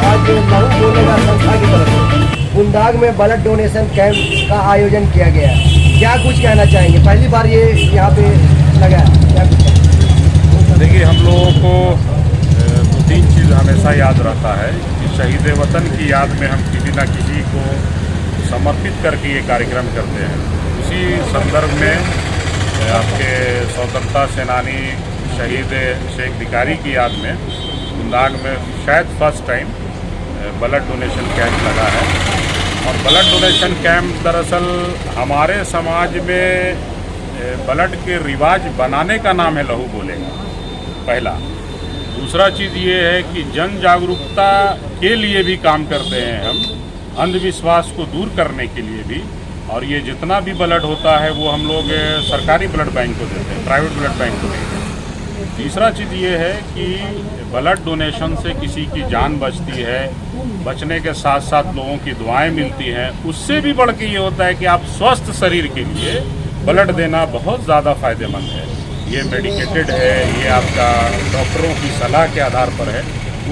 आज लहू बोलेगा संस्था की तरफ से पुंदाग में ब्लड डोनेशन कैंप का आयोजन किया गया है। क्या कुछ कहना चाहेंगे? पहली बार ये यहाँ पे लगा है, क्या कुछ कहना? देखिए, हम लोगों को दो तीन चीज़ हमेशा याद रहता है कि शहीद वतन की याद में हम किसी न किसी को समर्पित करके ये कार्यक्रम करते हैं। उसी संदर्भ में आपके स्वतंत्रता सेनानी शहीद शेख भिखारी की याद में पुंदाग में शायद first time blood donation camp लगा है। और ब्लड डोनेशन कैंप दरअसल हमारे समाज में ब्लड के रिवाज बनाने का नाम है लहू बोलेगा, पहला। दूसरा चीज़ ये है कि जन जागरूकता के लिए भी काम करते हैं हम, अंधविश्वास को दूर करने के लिए भी। और ये जितना भी ब्लड होता है वो हम लोग सरकारी ब्लड बैंक को देते हैं, प्राइवेट ब्लड बैंक को देते हैं। तीसरा चीज़ ये है कि ब्लड डोनेशन से किसी की जान बचती है, बचने के साथ साथ लोगों की दुआएं मिलती हैं। उससे भी बढ़ के ये होता है कि आप स्वस्थ शरीर के लिए ब्लड देना बहुत ज़्यादा फ़ायदेमंद है। ये मेडिकेटेड है, ये आपका डॉक्टरों की सलाह के आधार पर है।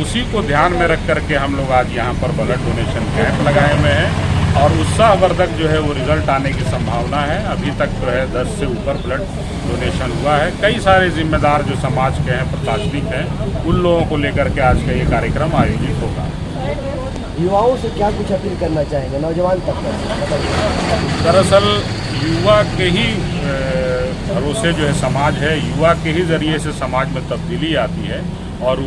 उसी को ध्यान में रख करके हम लोग आज यहाँ पर ब्लड डोनेशन कैंप लगाए हुए हैं और उत्साहवर्धक जो है वो रिज़ल्ट आने की संभावना है। अभी तक जो है 10 से ऊपर ब्लड डोनेशन हुआ है। कई सारे जिम्मेदार जो समाज के हैं, प्रशासनिक हैं, उन लोगों को लेकर के आज का ये कार्यक्रम आयोजित होगा। युवाओं से क्या कुछ अपील करना चाहेंगे, नौजवान तबका? दरअसल युवा के ही भरोसे जो है समाज है, युवा के ही ज़रिए से समाज में तब्दीली आती है और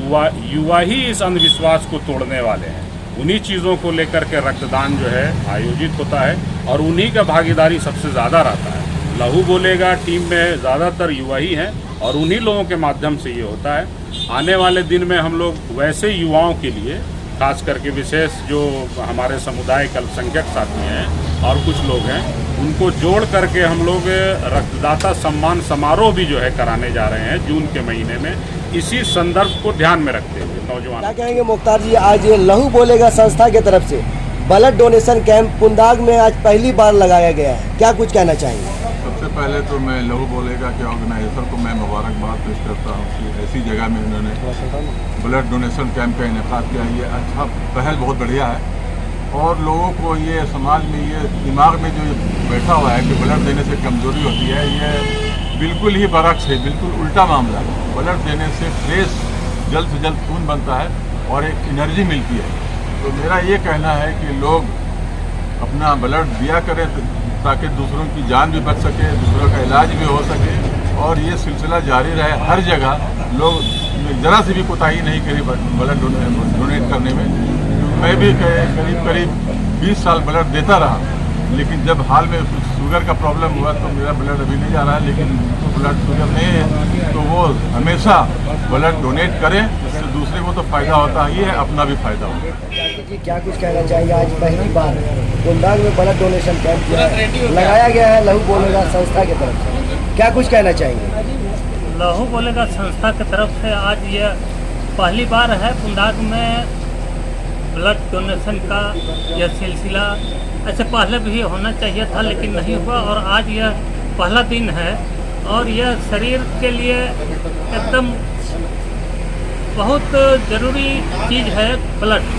युवा ही इस अंधविश्वास को तोड़ने वाले हैं। उन्हीं चीज़ों को लेकर के रक्तदान जो है आयोजित होता है और उन्हीं का भागीदारी सबसे ज़्यादा रहता है। लहू बोलेगा टीम में ज़्यादातर युवा ही हैं और उन्हीं लोगों के माध्यम से ये होता है। आने वाले दिन में हम लोग वैसे युवाओं के लिए, खास करके विशेष जो हमारे समुदाय के अल्पसंख्यक साथी हैं और कुछ लोग हैं, उनको जोड़ करके हम लोग रक्तदाता सम्मान समारोह भी जो है कराने जा रहे हैं जून के महीने में, इसी संदर्भ को ध्यान में रखते हुए। नौजवान क्या कहेंगे मुख्तार जी, आज ये लहू बोलेगा संस्था की तरफ से ब्लड डोनेशन कैंप पुंदाग में आज पहली बार लगाया गया है, क्या कुछ कहना चाहेंगे? सबसे पहले तो मैं लहू बोलेगा के ऑर्गेनाइजर को मैं मुबारकबाद पेश करता हूँ कि ऐसी जगह में उन्होंने ब्लड डोनेशन कैंप का इनेकाद किया। ये अच्छा पहल बहुत बढ़िया है और लोगों को ये समाज में ये दिमाग में जो बैठा हुआ है कि ब्लड देने से कमजोरी होती है, ये बिल्कुल ही बरक्स है, बिल्कुल उल्टा मामला है। ब्लड देने से फ्रेश जल्द से जल्द खून बनता है और एक एनर्जी मिलती है। तो मेरा ये कहना है कि लोग अपना ब्लड दिया करें ताकि दूसरों की जान भी बच सके, दूसरों का इलाज भी हो सके और ये सिलसिला जारी रहे। हर जगह लोग ज़रा सी भी कोताही नहीं करी ब्लड डोनेट करने में। मैं भी करीब 20 साल ब्लड देता रहा, लेकिन जब हाल में शुगर का प्रॉब्लम हुआ तो मेरा ब्लड अभी नहीं जा रहा है, लेकिन तो ब्लड शुगर नहीं है तो वो हमेशा ब्लड डोनेट करें, इससे दूसरे को तो फ़ायदा होता ही है, अपना भी फ़ायदा होता है। जी, क्या कुछ कहना चाहेंगे? आज पहली बार पुंदाग में ब्लड डोनेशन कैंप लगाया गया है लहू बोलेगा संस्था की तरफ से, क्या कुछ कहना चाहेंगे? लहू बोलेगा संस्था की तरफ से आज ये पहली बार है पुंदाग में ब्लड डोनेशन का यह सिलसिला। ऐसे पहले भी होना चाहिए था लेकिन नहीं हुआ और आज यह पहला दिन है और यह शरीर के लिए एकदम बहुत ज़रूरी चीज़ है ब्लड।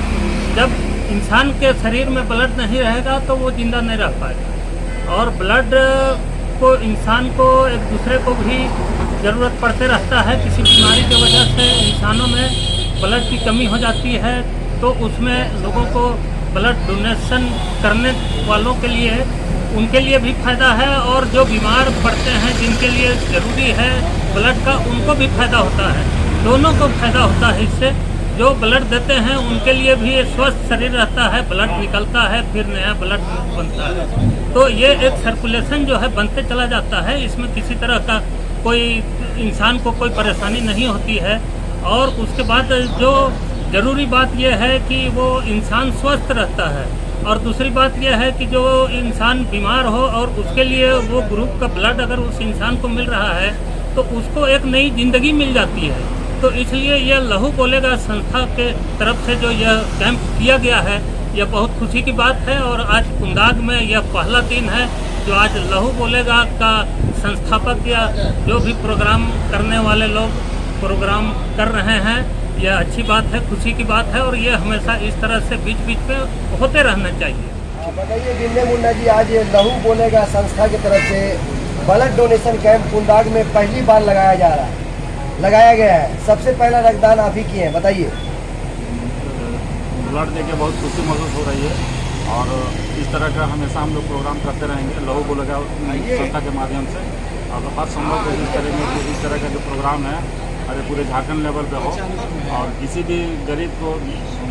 जब इंसान के शरीर में ब्लड नहीं रहेगा तो वो ज़िंदा नहीं रह पाएगा और ब्लड को इंसान को एक दूसरे को भी ज़रूरत पड़ते रहता है। किसी बीमारी की वजह से इंसानों में ब्लड की कमी हो जाती है तो उसमें लोगों को ब्लड डोनेशन करने वालों के लिए उनके लिए भी फ़ायदा है और जो बीमार पड़ते हैं जिनके लिए ज़रूरी है ब्लड का, उनको भी फ़ायदा होता है। दोनों को फ़ायदा होता है इससे। जो ब्लड देते हैं उनके लिए भी स्वस्थ शरीर रहता है, ब्लड निकलता है, फिर नया ब्लड बनता है। तो ये एक सर्कुलेशन जो है बनते चला जाता है, इसमें किसी तरह का कोई इंसान को कोई परेशानी नहीं होती है। और उसके बाद जो ज़रूरी बात यह है कि वो इंसान स्वस्थ रहता है और दूसरी बात यह है कि जो इंसान बीमार हो और उसके लिए वो ग्रुप का ब्लड अगर उस इंसान को मिल रहा है तो उसको एक नई ज़िंदगी मिल जाती है। तो इसलिए यह लहू बोलेगा संस्था के तरफ से जो यह कैंप किया गया है यह बहुत खुशी की बात है। और आज पुंदाग में यह पहला दिन है जो आज लहू बोलेगा का संस्थापक या जो भी प्रोग्राम करने वाले लोग प्रोग्राम कर रहे हैं यह अच्छी बात है, खुशी की बात है और ये हमेशा इस तरह से बीच बीच में होते रहना चाहिए। बताइए गिन्ने मुन्ना जी, आज ये लहू बोलेगा संस्था की तरफ से ब्लड डोनेशन कैंप कुंदाग में पहली बार लगाया गया है। सबसे पहला रक्तदान आप ही किए हैं, बताइए। ब्लड देके बहुत खुशी महसूस हो रही है और इस तरह का हमेशा हम लोग प्रोग्राम करते रहेंगे लहू बोलेगा संस्था के माध्यम से, और हर संभव कोशिश करेंगे कि इस तरह का जो प्रोग्राम है अरे पूरे झारखंड लेवल पे हो और किसी भी गरीब को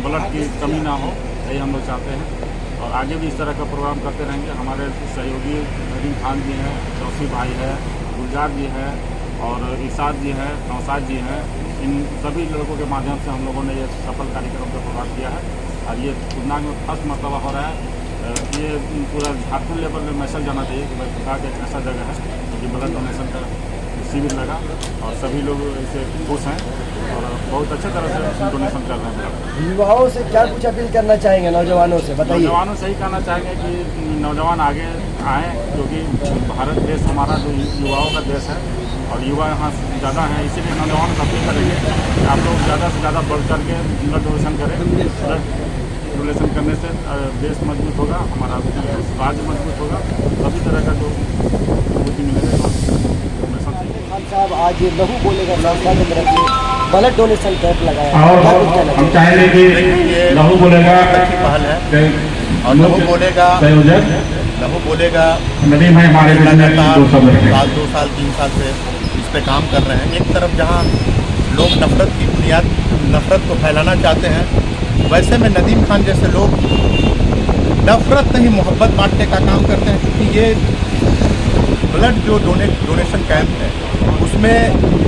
ब्लड की कमी ना हो, यही हम लोग चाहते हैं। और आगे भी इस तरह का प्रोग्राम करते रहेंगे। हमारे सहयोगी नदीम खान जी हैं, चौसी भाई है, गुलजार जी है और इरशाद जी हैं, नौशाद जी हैं। इन सभी लोगों के माध्यम से हम लोगों ने ये सफल कार्यक्रम का प्रोग्राम किया है और ये कुंदाग में फर्स्ट मरतबा हो रहा है। ये पूरा झारखंड लेवल में मैसेज जाना चाहिए कि भाई कुंदाग एक ऐसा जगह है क्योंकि ब्लड डोनेशन का शिविर लगा और सभी लोग इससे खुश हैं और बहुत अच्छे तरह से डोनेशन कर रहे हैं। युवाओं से क्या कुछ अपील करना चाहेंगे, नौजवानों से बताइए। नौजवानों से ही कहना चाहेंगे कि नौजवान आगे आएँ, क्योंकि भारत देश हमारा जो युवाओं का देश है और युवा यहाँ ज़्यादा हैं, इसीलिए नौजवान को अपील करेंगे कि आप लोग ज़्यादा से ज़्यादा बढ़ चढ़ के ब्लड डोनेशन करें। ब्लड डोनेशन करने से देश मजबूत होगा, हमारा राज्य मजबूत होगा, सभी तरह का जो पूर्ति मिलेगा। साहब, आज ये लहू बोलेगा संस्था की तरफ से ब्लड डोनेशन कैंप लगाया है, और क्या कुछ कहना हम चाहिए? चाहेंगे कि लहू बोलेगा अच्छी पहल है और लहू बोलेगा नदीम है हमारे लगातार साल 2 साल 3 साल से इस पे काम कर रहे हैं। एक तरफ जहां लोग नफरत को फैलाना चाहते हैं, वैसे में नदीम खान जैसे लोग नफरत नहीं मोहब्बत बांटने का काम करते हैं। क्योंकि ये ब्लड जो डोनेशन कैंप है उसमें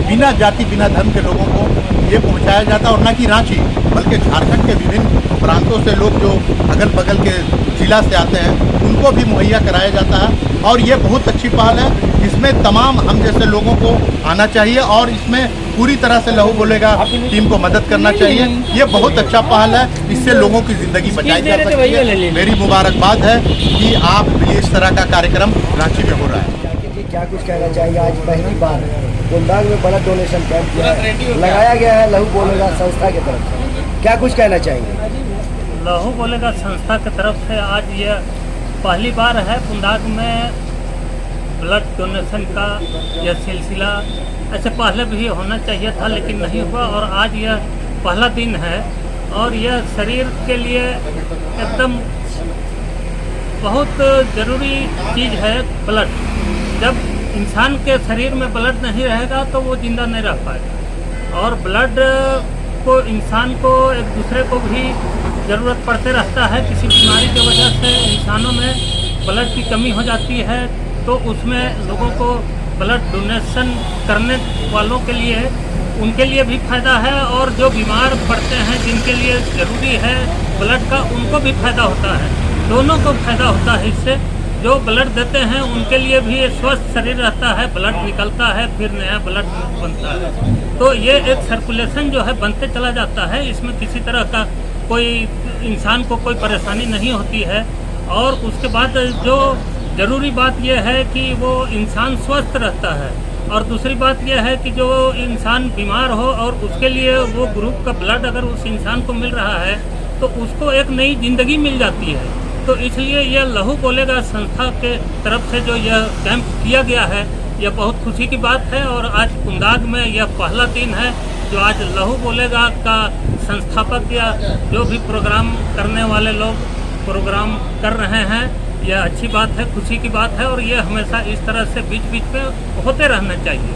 बिना जाति बिना धर्म के लोगों को ये पहुंचाया जाता है और न कि रांची बल्कि झारखंड के विभिन्न प्रांतों से लोग जो अगल बगल के जिला से आते हैं उनको भी मुहैया कराया जाता है। और ये बहुत अच्छी पहल है, इसमें तमाम हम जैसे लोगों को आना चाहिए और इसमें पूरी तरह से लहू बोलेगा टीम को मदद करना चाहिए। ये बहुत अच्छा पहल है, इससे लोगों की ज़िंदगी बचाई जा सकती है। मेरी मुबारकबाद है कि आप इस तरह का कार्यक्रम रांची में हो रहा है। क्या कुछ कहना चाहिए, आज पहली बार कुंदाग में ब्लड डोनेशन कैंप लगाया गया है लहू बोलेगा संस्था की तरफ से, क्या कुछ कहना चाहेंगे? लहू बोलेगा संस्था की तरफ से आज ये पहली बार है कुंदाग में ब्लड डोनेशन का यह सिलसिला। ऐसे पहले भी होना चाहिए था लेकिन नहीं हुआ और आज यह पहला दिन है और यह शरीर के लिए एकदम बहुत ज़रूरी चीज़ है ब्लड। जब इंसान के शरीर में ब्लड नहीं रहेगा तो वो ज़िंदा नहीं रह पाएगा और ब्लड को इंसान को एक दूसरे को भी ज़रूरत पड़ते रहता है। किसी बीमारी की वजह से इंसानों में ब्लड की कमी हो जाती है तो उसमें लोगों को ब्लड डोनेशन करने वालों के लिए उनके लिए भी फ़ायदा है और जो बीमार पड़ते हैं जिनके लिए ज़रूरी है ब्लड का उनको भी फ़ायदा होता है, दोनों को फ़ायदा होता है। इससे जो ब्लड देते हैं उनके लिए भी स्वस्थ शरीर रहता है, ब्लड निकलता है फिर नया ब्लड बनता है। तो ये एक सर्कुलेशन जो है बनते चला जाता है, इसमें किसी तरह का कोई इंसान को कोई परेशानी नहीं होती है। और उसके बाद जो ज़रूरी बात यह है कि वो इंसान स्वस्थ रहता है और दूसरी बात यह है कि जो इंसान बीमार हो और उसके लिए वो ग्रुप का ब्लड अगर उस इंसान को मिल रहा है तो उसको एक नई ज़िंदगी मिल जाती है। तो इसलिए यह लहू बोलेगा संस्था के तरफ से जो यह कैंप किया गया है यह बहुत खुशी की बात है। और आज कुंदाग में यह पहला दिन है जो आज लहू बोलेगा का संस्थापक या जो भी प्रोग्राम करने वाले लोग प्रोग्राम कर रहे हैं, यह अच्छी बात है, खुशी की बात है और ये हमेशा इस तरह से बीच बीच में होते रहना चाहिए।